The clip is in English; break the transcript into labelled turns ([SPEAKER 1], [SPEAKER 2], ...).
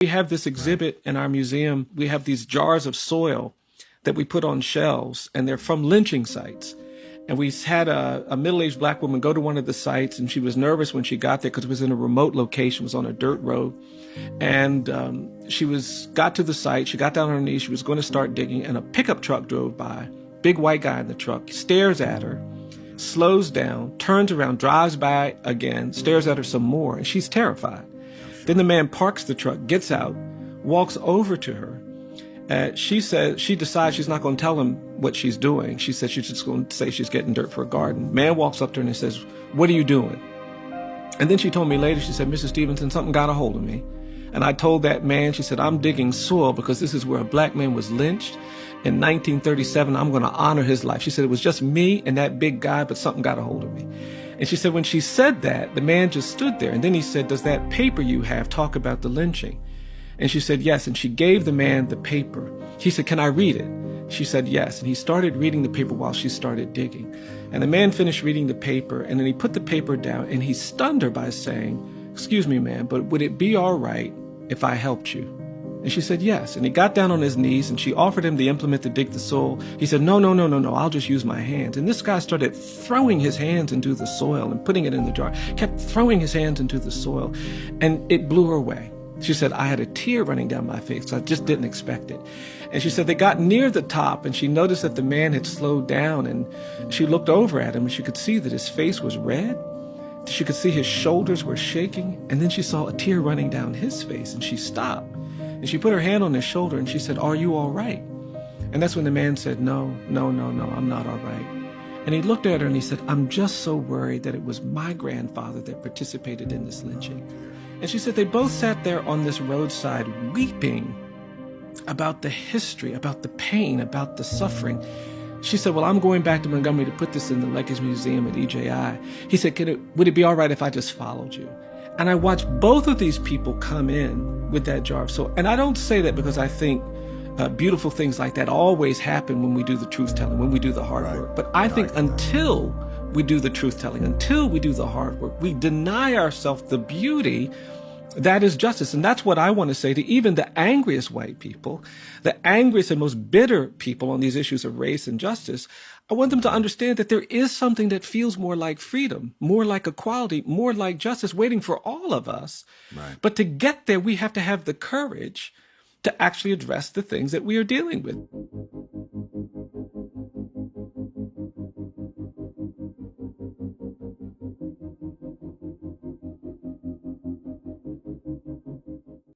[SPEAKER 1] We have this exhibit in our museum. We have these jars of soil that we put on shelves, and they're from lynching sites. And we had a middle-aged black woman go to one of the sites, and she was nervous when she got there because it was in a remote location. It was on a dirt road. And she got to the site. She got down on her knees. She was going to start digging, and a pickup truck drove by. Big white guy in the truck stares at her, slows down, turns around, drives by again, stares at her some more, and she's terrified. Then the man parks the truck, gets out, walks over to her. She decides she's not going to tell him what she's doing. She said she's just going to say she's getting dirt for a garden. Man walks up to her and says, "What are you doing?" And then she told me later, she said, "Mr. Stevenson, something got a hold of me." And I told that man, she said, "I'm digging soil because this is where a black man was lynched in 1937. I'm going to honor his life." She said, "It was just me and that big guy, but something got a hold of me." And she said, when she said that, the man just stood there. And then he said, "Does that paper you have talk about the lynching?" And she said, "Yes." And she gave the man the paper. He said, "Can I read it?" She said, "Yes." And he started reading the paper while she started digging. And the man finished reading the paper, and then he put the paper down, and he stunned her by saying, "Excuse me, ma'am, but would it be all right if I helped you?" And she said, "Yes." And he got down on his knees, and she offered him the implement to dig the soil. He said, "No, no, no, no, no, I'll just use my hands." And this guy started throwing his hands into the soil and putting it in the jar, kept throwing his hands into the soil, and it blew her away. She said, "I had a tear running down my face. I just didn't expect it." And she said they got near the top, and she noticed that the man had slowed down, and she looked over at him, and she could see that his face was red. She could see his shoulders were shaking, and then she saw a tear running down his face, and she stopped. And she put her hand on his shoulder, and she said, "Are you all right?" And that's when the man said, "No, no, no, no, I'm not all right." And he looked at her and he said, "I'm just so worried that it was my grandfather that participated in this lynching." And she said they both sat there on this roadside weeping about the history, about the pain, about the suffering. She said, "Well, I'm going back to Montgomery to put this in the Legacy Museum at EJI." He said, "Would it be all right if I just followed you?" And I watched both of these people come in with that jar of soil. And I don't say that because I think beautiful things like that always happen when we do the truth-telling, when we do the hard work. But I think until we do the truth-telling, until we do the hard work, we deny ourselves the beauty that is justice. And that's what I want to say to even the angriest white people, the angriest and most bitter people on these issues of race and justice. I want them to understand that there is something that feels more like freedom, more like equality, more like justice waiting for all of us. Right. But to get there, we have to have the courage to actually address the things that we are dealing with.